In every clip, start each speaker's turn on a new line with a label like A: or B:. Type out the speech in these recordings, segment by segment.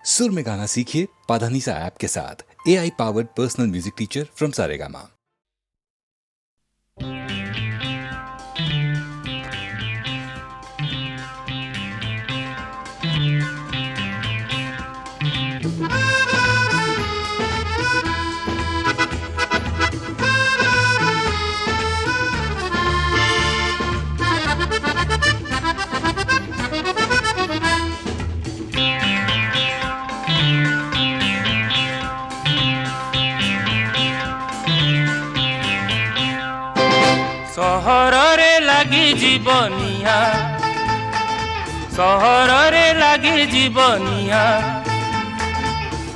A: सुर में गाना सीखिए पाधानीसा ऐप के साथ। AI powered personal music teacher from Saregama.
B: सहररे लागि जीवनिया सहररे लागि जीवनिया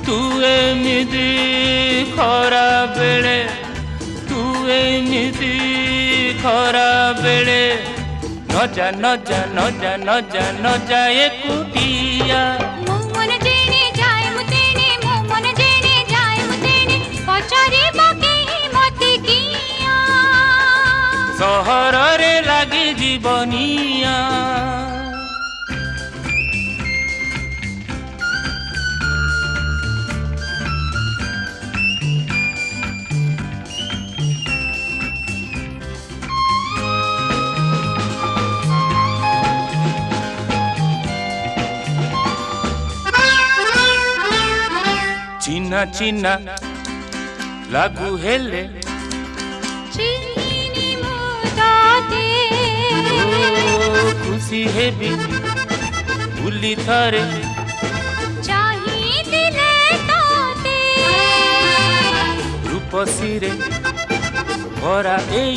B: तू एमिति खरा बेले तू एमिति खरा बेले न जा न जा न जा न जा न जा एकुटिया
C: मन जेने जाए मुतेने मन जेने जाए मुतेने पचारे बाकी मत किया
B: सहररे लागि जीवनिया चिन्ना चिन्ना लागू हेले
C: चिन्हिनी मुदाते
B: खुशी हेबी भूली थरे
C: चाहिदिले तोते
B: रूपसी रे भरा एई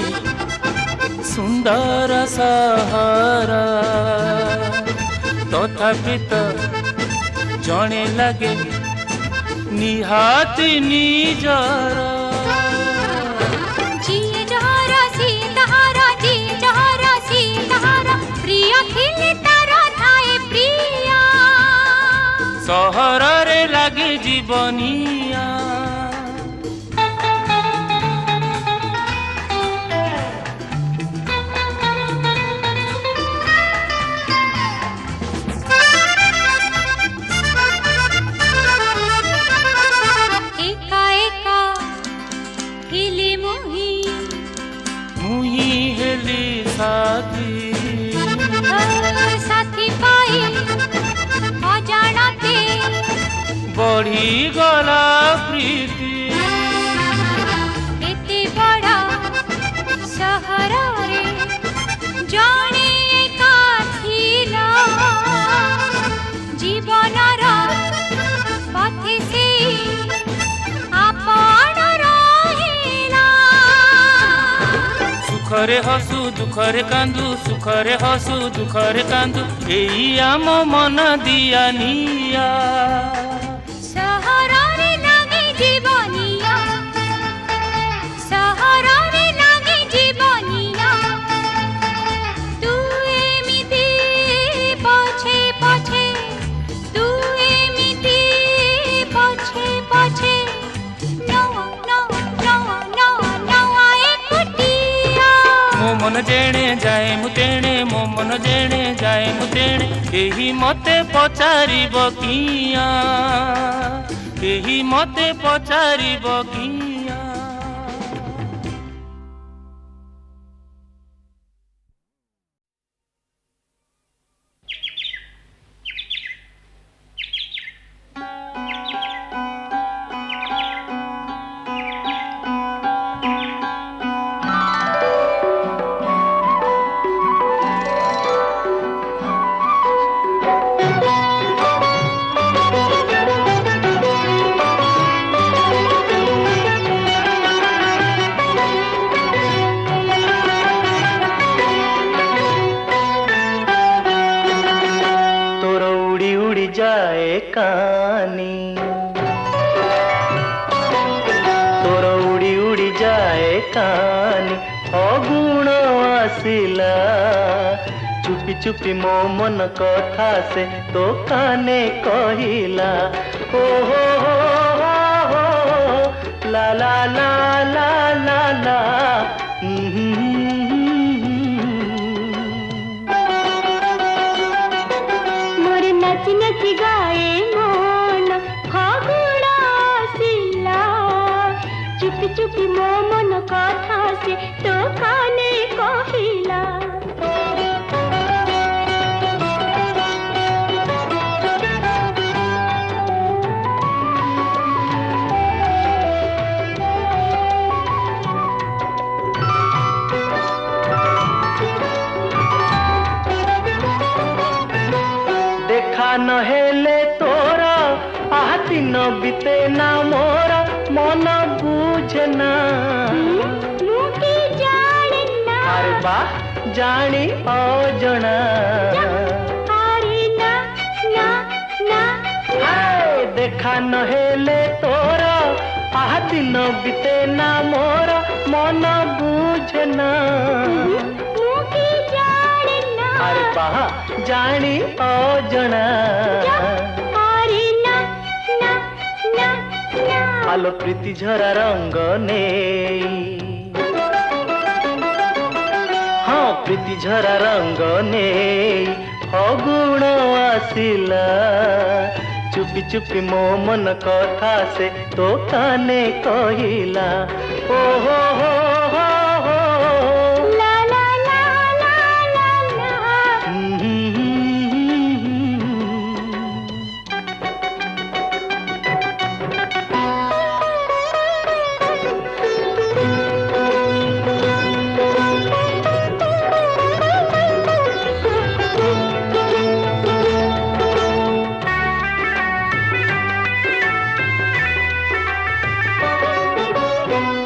B: सुंदर सहरा तथापि तो जणे लागे निहाती निजर
C: जिए जहरा सीताहारा प्रिय खिले तारा थाए प्रिया
B: सहररे लागि जीवनिया
C: एका एका हिले
B: मुही हेली
C: साथी पाई अजाणते
B: बढ़ी गला प्रीति
C: एते बड़ा सहर रे जाने एका थिला जीवनर पथे से आपण रहिला
B: सुखरे हसु दुखरे कांदु सुखरे हसु दुखरे कांदु एई आम मन दिया निया
C: सहर रे लागे जीवनिया सहर रे लागे जीवनिया तू एमिति पछे पछे तू एमिति पछे पछे नवा नवा नवा नवा नवा एकुटिया
B: मो मन जेणे जाए मुतेणे मो मन जेणे जाए मुतेणे एही मते पचारिब किया एही मते पचारिब किया
D: जाए कानी तोर उड़ी उड़ी जाए कानी अगुण आसिला चुपी चुपी मो मन कथा से तो काने कहिला ओ हो ला ला ला ला ला ला
C: मोर नच नच गाए मन तो काने कहिला
D: देखा नहेले तोरा आह दिन बीते ना मोरा मन बुझे ना
C: मुकी जाने ना
D: अरे बा जानी अजणा
C: अरे ना ना ना
D: हाय देखा नहेले तोरा आह दिन बीते ना मोरा मन बुझे ना
C: मुकी जाने ना
D: अरे बा जानी अजणा
C: अरे ना ना ना ना
D: आलो प्रीति झरा रंग नेई हाँ प्रीति झरा रंग नेई अगुण आसिला चुपी चुपी मो मन कथा से तो काने कहिला ओ हो
C: ला ला ला ला ला ला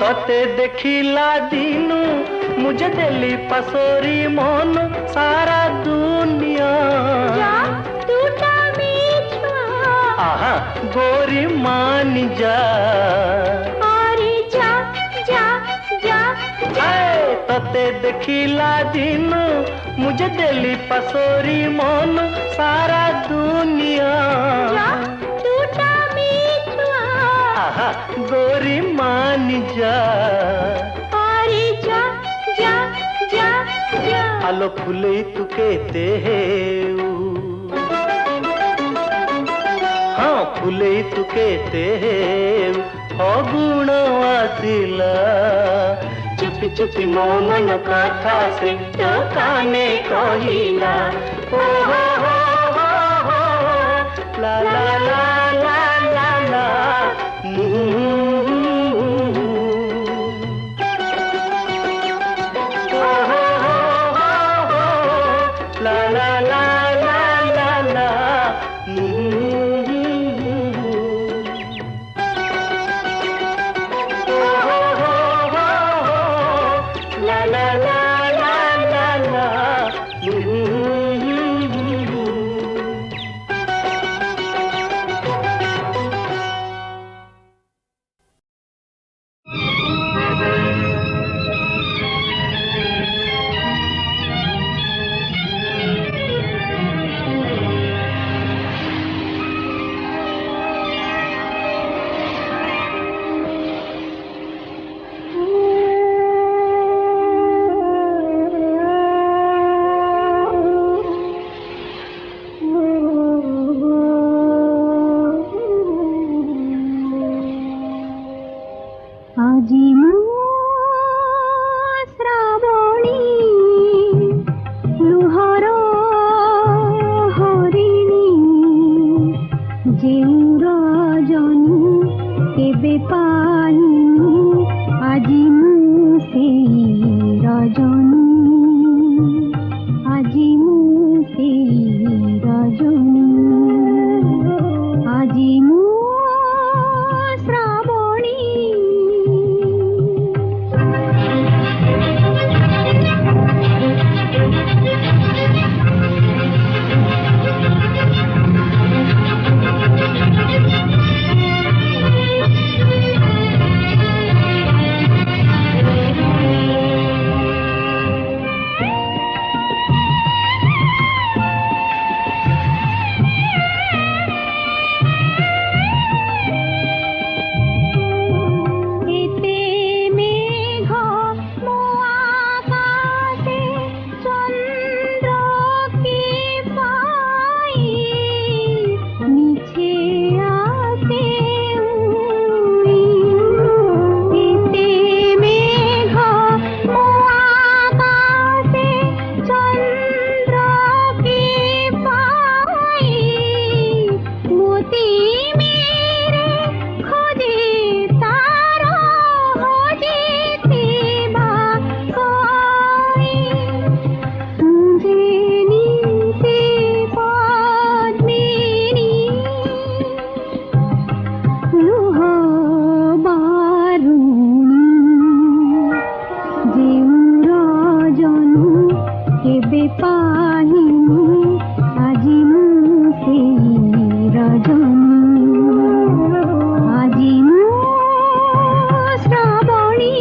D: तते देखिला दिनु मुझे दिली पसोरी मन सारा दुनिया
C: जा टूटा मीठा
D: आहा गोरी मान जा
C: अरे जा जा जा
D: आए तते देखिला दिनु मुझे दिली पसोरी मन सारा दुनिया
C: जा टूटा मीठा
D: आहा गोरी मान जा
C: अरे जा जा जा जा
D: आलो फुले तू केते हेऊ हाँ फुले तू केते हेऊ अगुण आसिला चुपी चुपी मो मन कथा से तो काने कहिला ओ हो ला ला ला ला ला ला ला ला ला ला ला ला ला ला ला ला ला ला
C: আজি শ্রাবণী লুহর হরিণী যেউ রজনী কেবে পাইনি আজি মু সেই রজনী আজি মু সেই রজনী আজি মু শ্রাবণী मोती मेरे खोजे तारो हो जीती कोई मुझे नीति पद्मिनी लुह बारुणी जेउ रजनु केबे पाहिनी আজি মু সেই রজনী আজি মু শ্রাবণী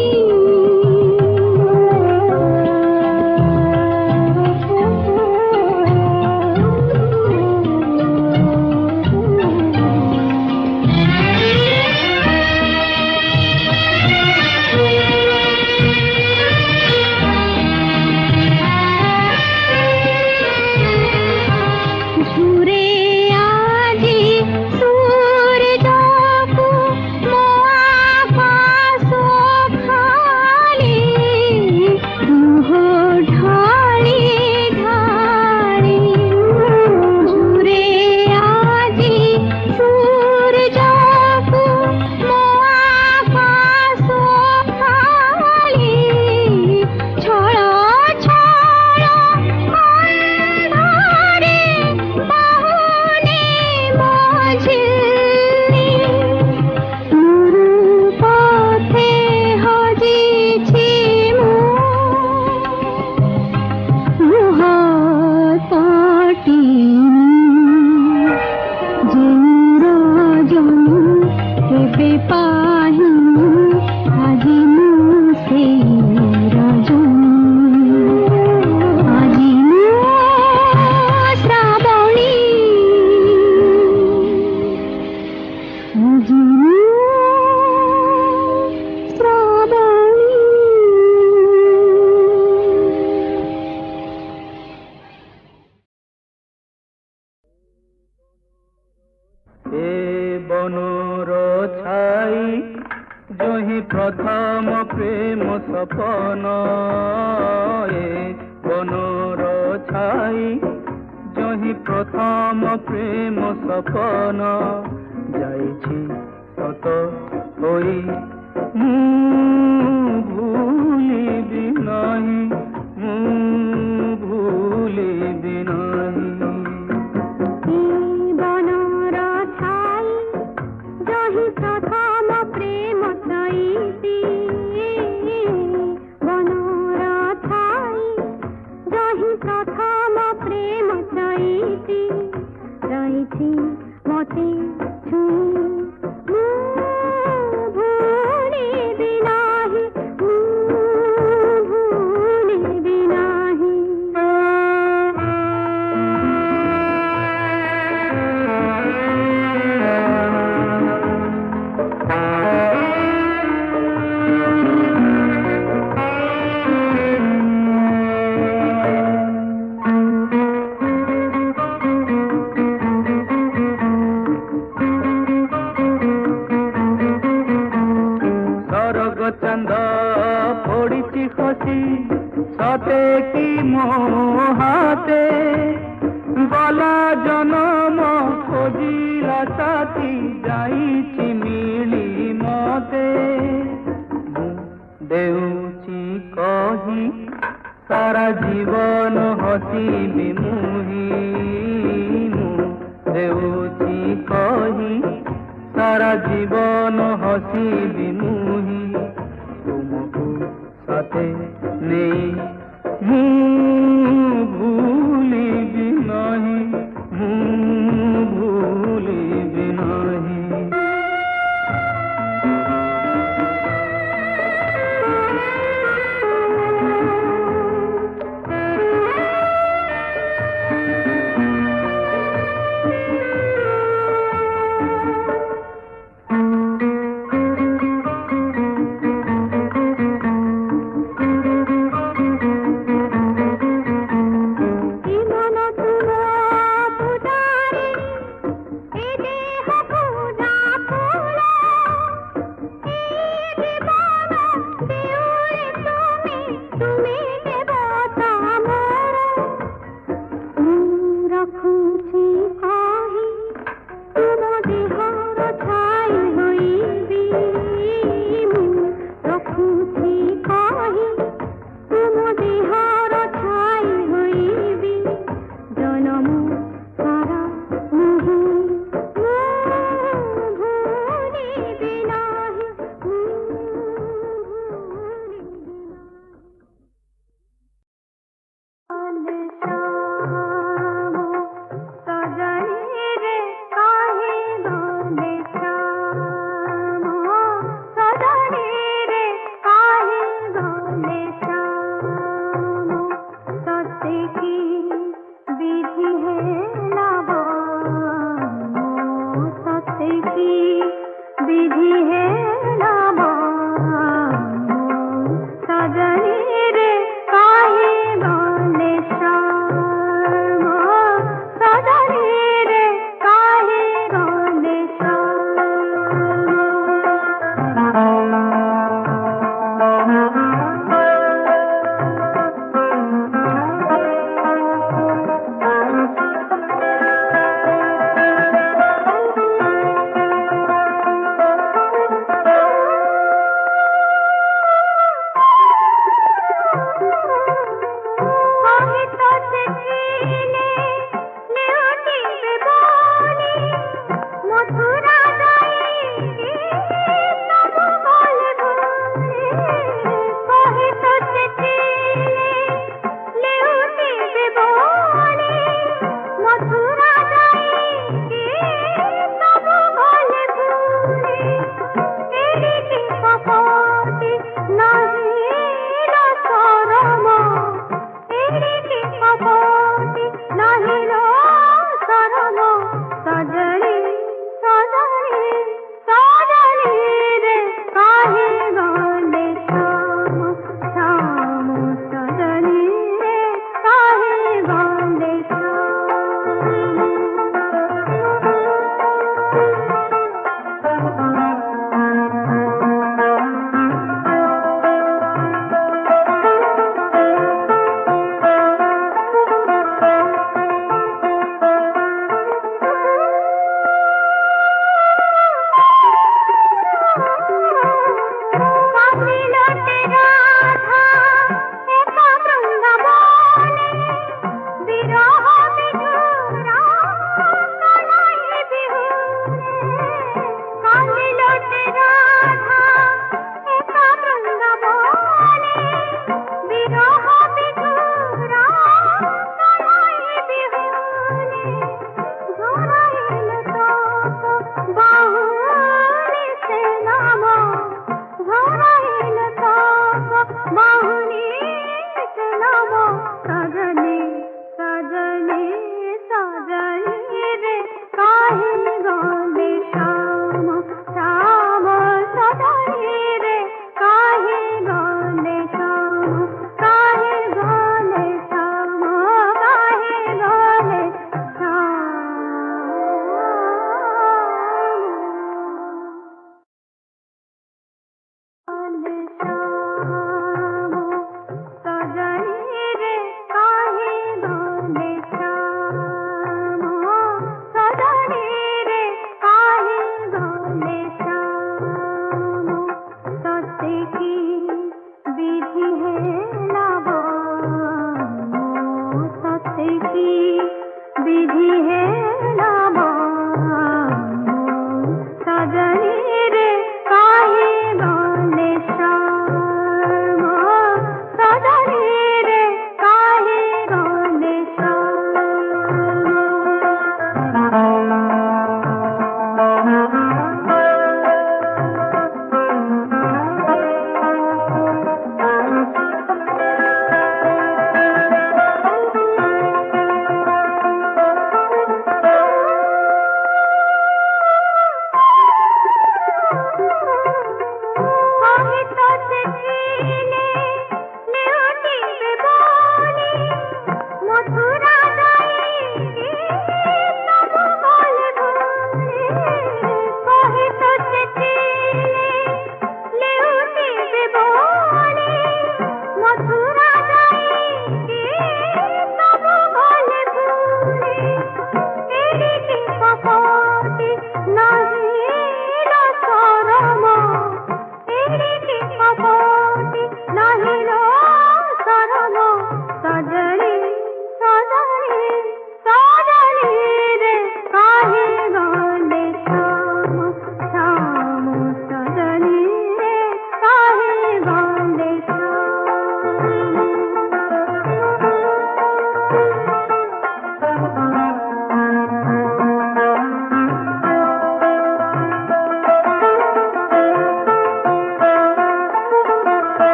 C: সুরে আজি সূর্যকু মো আকাশ খালি দুহ ঢালি ঢালি সুরে আজি সূর্যকু মো আকাশ খালি ছড় ছড় অন্ধারে বাহুনে মঝিলি গুরু পথে হজিছি মু লুহ তটিনী যেউ রজনী কেবে পাহিনী আজি মু সেই রজনী আজি মু শ্রাবণী আজি মু শ্রাবণী
B: এ বনর ছাই জহি প্রথম প্রেম সপন এ বনর ছাই জহি প্রথম প্রেম সপন যাইছি সত হই মু ভুলিবি নাহি মু ভুলিবি নাহি
C: বনর ছাই জহি প্রথম প্রেম সইতি বনর ছাই জহি প্রথম প্রেম সইতি রইছি মতে ছুঁই মু ভুলিবি নাহি মু ভুলিবি নাহি
B: স্বর্গ চন্দ পড়িছি খসি সতে কি মো হাতে গলা জনম খোঁজিলা সাথী যাইছি মিলি মতে মু দেউছি কহি সারা জীবন হসিবি মুহি মু দেউছি কহি সারা জীবন হসিবি মুহি তুমকু সাথে নেই মু ভুলিবি নাহি মু ভুলিবি নাহি
C: এ দেহ পূজা की विधि है नामा सजनी रे काहे गाले श्याम सजनी रे काहे गाले श्याम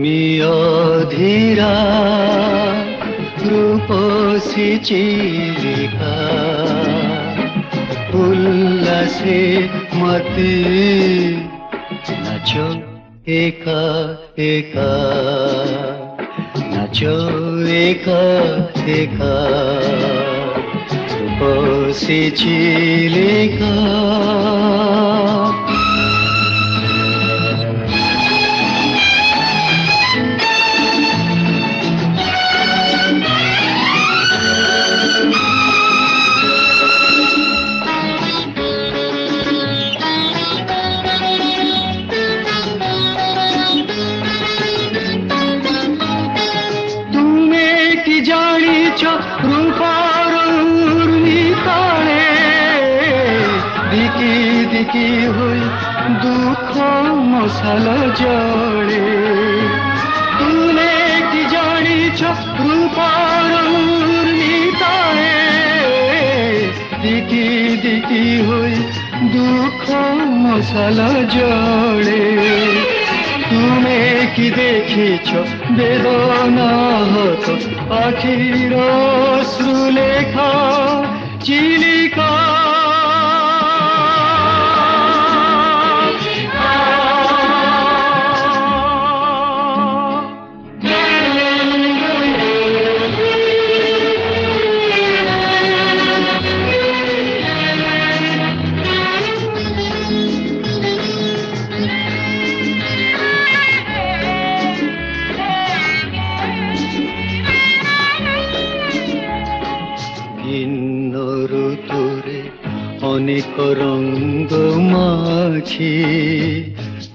E: তুমি অধীরা রূপসী চিলিকা উল্লাসে মতি নাচো একা একা নাচো একা একা রূপসী চিলিকা রূপার নিতারে দিকি দিকি হই দুঃখ মশাল জড়ে তুমি কি জানিছ রূপার নিতারে দিকি দিকি হই দুঃখ মশাল জড়ে তুমি কি দেখিছ বেদনা হত আখির শ্রুলেখা চিলিকা অনেক রঙ্গ মাছি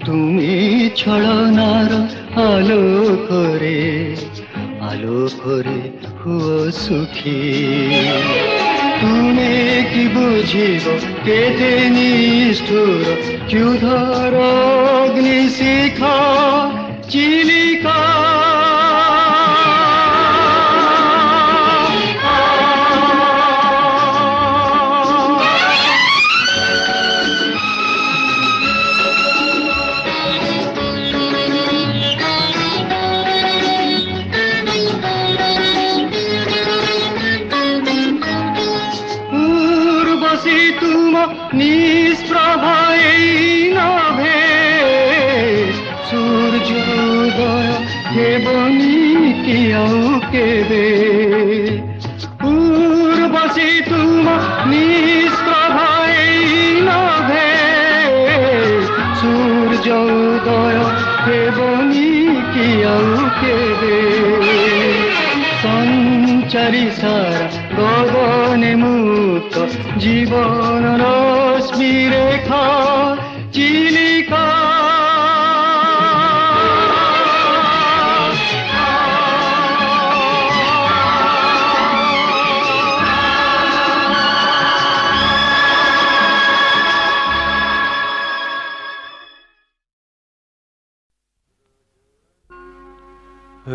E: তুমি ছলনার আলোকরে হুও সুখী তুমি কি বুঝিব কেতে নিষ্ঠুর ক্ষুধর অগ্নি শিখা চিলিকা নিষ্প্রভায় নভে সূর্যোদয় হেবনি কি আউ কেবে পূর্বশী তুম নিষ্প্রভায় নভে সূর্যোদয় হেবনি কি আউ কেবে সঞ্চারী সারা গগনে মুক্ত জীবন রশ্মি রেখা চিলিকা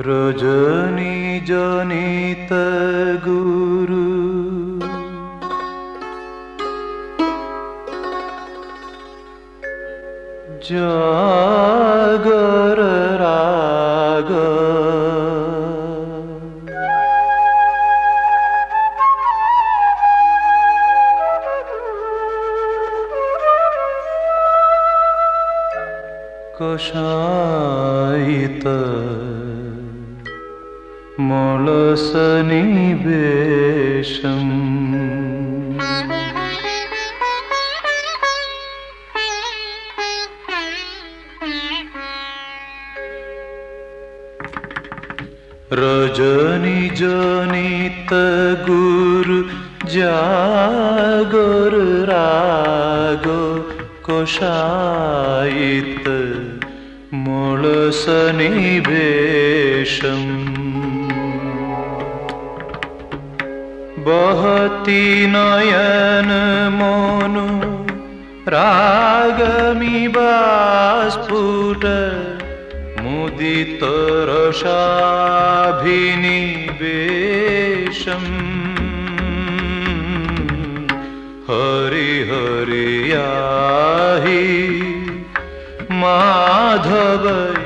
F: রজনী জনিত গুরু জাগর রাগ কষায়িত মলসনিবেশম রজনী জনিত গুরু জাগর রাগ কষায়িত মলসনিবেশম বহতি নয়ন মনু রাগমিবাস্ফুট মুদিত রসাভিনিবেশম হরি হরিয়াহি মাধবয়াহি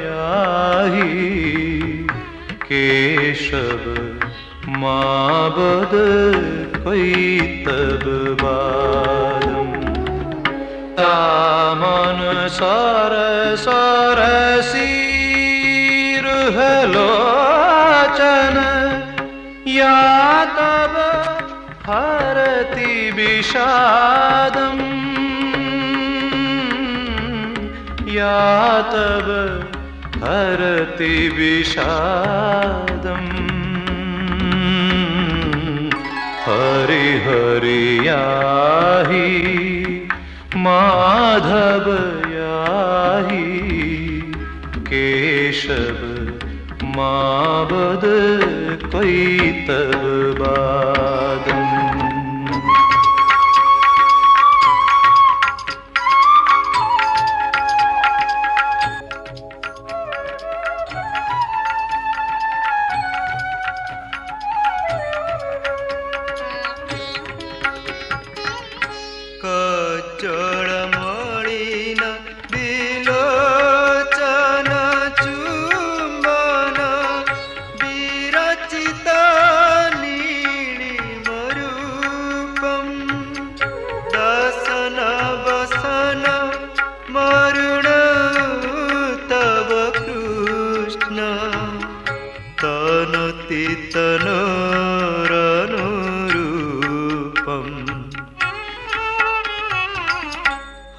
F: केशव माबद कैतब बादम तामन सर सरसीर हलोचन या तब हरति विषादम या तब हरति विषादम हरि हरि याहि माधव याहि केशव माबद कैतब बादम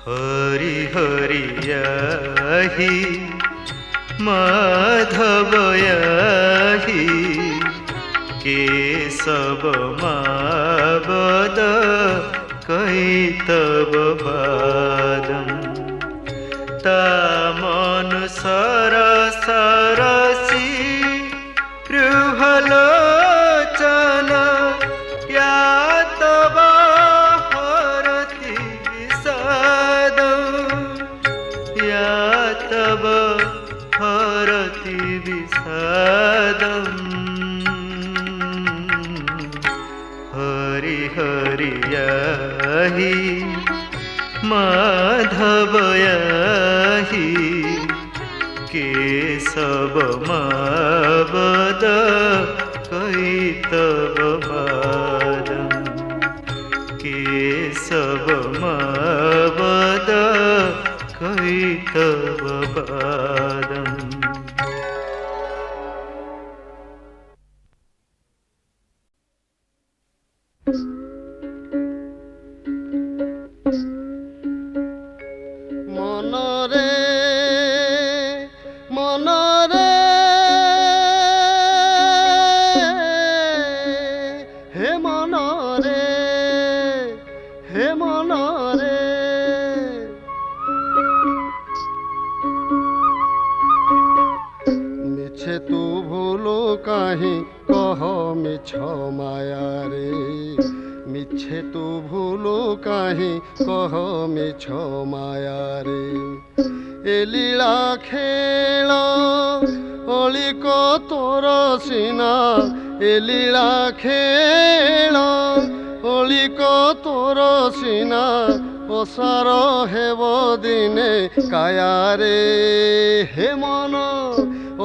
F: हरि हरि याहि माधव याहि केशव माबद कैतब बादम तामन सर सरसी रुहलोचन या तब हरति विषादम या तब हरति विषादम हरि हरि याहि माधव याहि केशव माबद कैतब बादम केशव माबद कैतब बादम
G: काहीं कह मिछ माया रे मिछे तू भूलो काहीं कह मिछ माया रे ए लीला खेल अलिक तोर सीना ए लीला खेल अलिक तोर सीना ओसार हेब दिने काया रे हे मन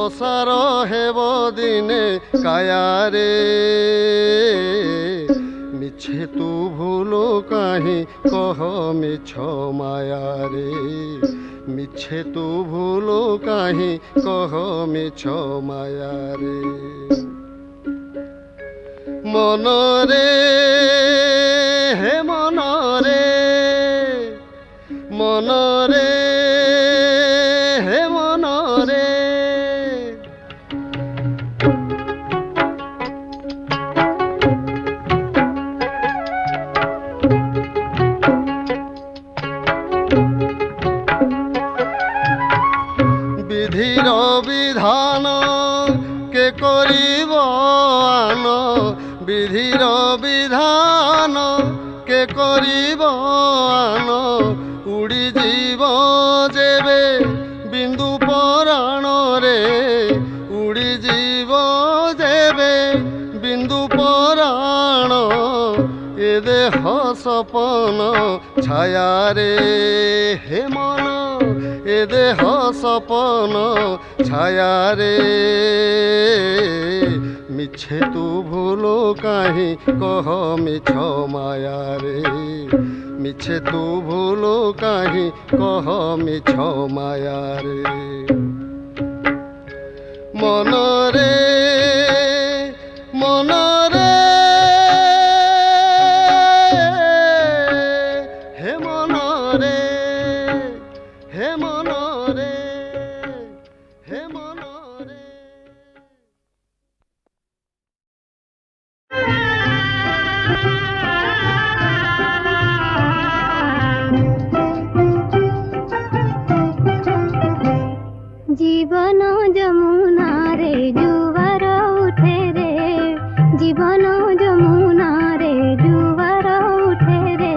G: ओसार हेब दिने काया रे मिछे तू भूलो काहीं कह मिछ माया रे मिछे तू भूलो काहीं कह मिछ माया रे मन रे हे मन रे मन रे हे मन रे विधिर विधान के करिब आन विधिर विधान के करिब आन उड़ी जीव जेबे बिंदु पराण रे उड़ी जीव जेबे बिंदु पराण ए देह सपन छाया रे हे मन ए देह सपन छाया रे মিছে তু ভুলো কাহি কহ মিছ মায়ারে মিছে তু ভুলো কাহি কহ মিছ মায়ারে মনরে মনরে হে মনরে হে মনরে হে মনরে
C: জীবন যমুনা রে জুয়ার উঠে রে জীবন যমুনা রে জুয়ার উঠে রে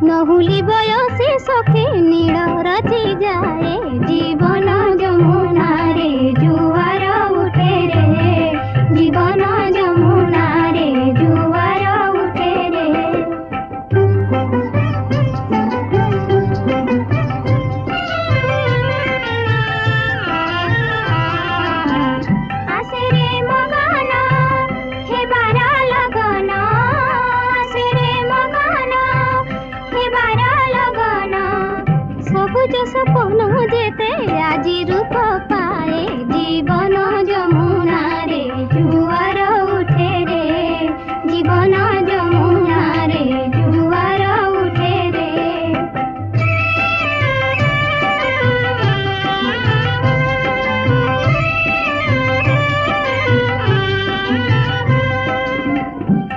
C: নহুলি বয়সে সখী নীল রাতি যায় জীবন যমুনা রে জুয়ার উঠে রে জীবন যমুনা রে জুয়ার উঠে রে আসে রে মগন হেবার লগন আসে রে মগন হেবার লগন সবুজ সপন যেতে আজি রূপ পায়ে জীবন যমুনা রে জুয়ার উঠে রে জীবন যমুনা রে জুয়ার উঠে রে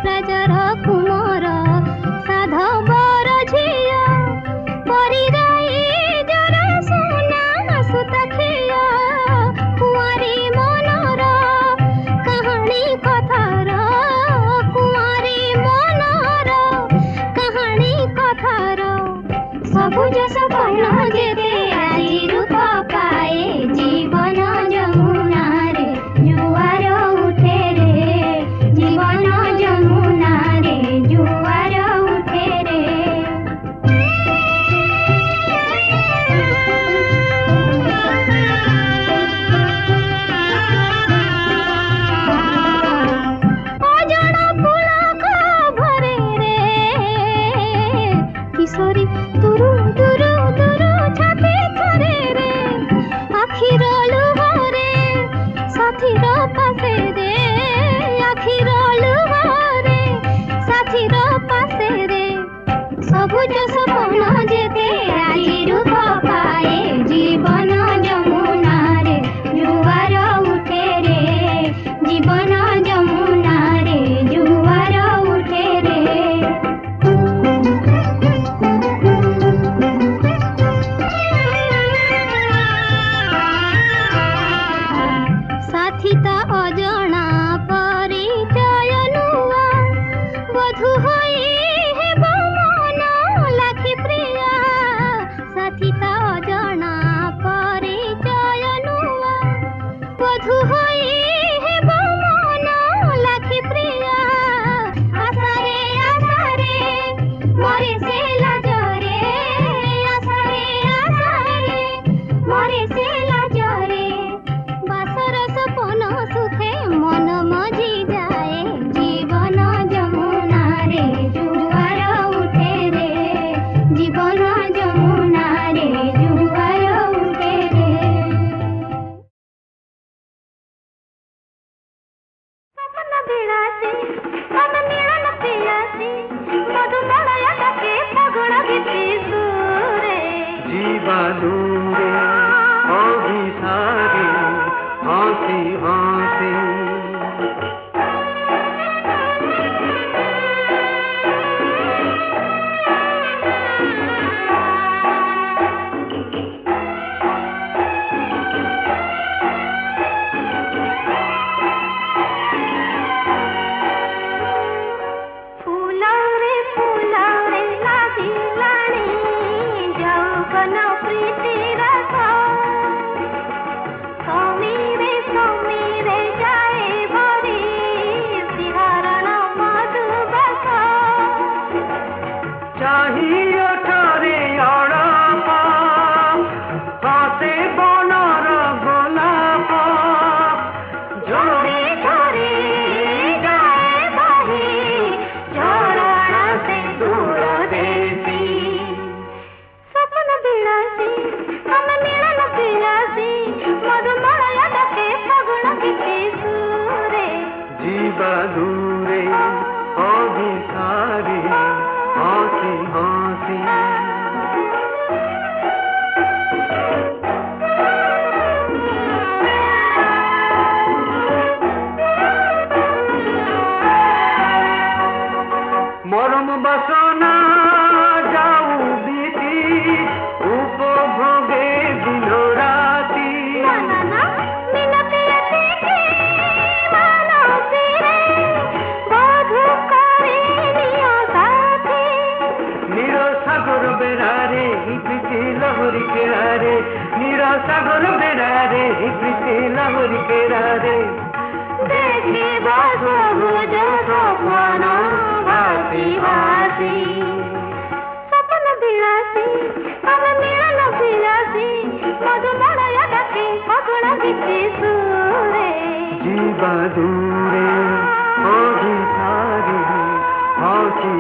C: রাজার কুমার সাধবর ঝিଅ ପରିରାଇ ଜର ସୁନା ସୁତା ଖିଅ କୁଆରୀ ମନର କାହାଣୀ କଥାର କୁଆରୀ ମନର କାହାଣୀ କଥାର ସବୁଜ ସପନ ଯେତେ ଆଜି ରୂପ ପାଏ ଜୀବନ ଯମୁନାରେ ଜୁଆର ଉଠେ ରେ ଜୀବନ ଯମୁନାରେ ଜୁଆର ଉଠେ ରେ অজাণ পুলক ভরে রে কিশোরী তুরু তুরু তুরু ছাতি ধরে রে আখির লুহরে সাথীর পাশে রে আখির লুহরে সাথীর পাশে রে সবুজ সপন যেতে আই রূপ পায়ে জীবন যমুনারে জুয়ার উঠে রে জীবন যমুনারে জুয়ার উঠে রে সাথীতা অজনা পরিচয় নুয়া বধূ হই হেব মন লাখি প্রিয়া সাথীতা অজনা পরিচয় নুয়া বধূ হই হেব মন লাখি প্রিয়া আশারে আশারে মরে সে লাজরে আশারে আশারে মরে সে লাজরে বাসর সপন সুখে মন মজি যায় জীবন যমুনারে জুয়ার উঠে রে জীবন যমুনারে জুয়ার উঠে রে সপন বিলাসী মন মিলন পিয়াসী মধুমলয় ডাকে ফাগুণ গীতি সুরে
E: জীবাদুরে অভিসারে হাসি হাসি
C: ফুলরে ফুলরে লাগিলাଣି যৌবন প্রীতি রস সমীরে সমীরে যায় ভরি বিহরণ মধুবস
E: চাহি ওঠরে অড়পা হাসে दूरे अभिसारी हंसी हंसी মরম বাসনা যাও বিতি উপভোগে দিন রাতি নীর সাগর বেড়ারে প্রীতি লহরি কেড়ারে নীর সাগর বেড়ারে প্রীতি লহরি কেড়ারে
D: দেখিব সবুজ স্বপ্ন ভাসি ভাসি স্বপ্ন বিলাসী তবে মিলন বিলাসী মধুমলয় ডাকে ফগুণ গীতি সুরে
E: জীবা দূরে অভিসারি হসি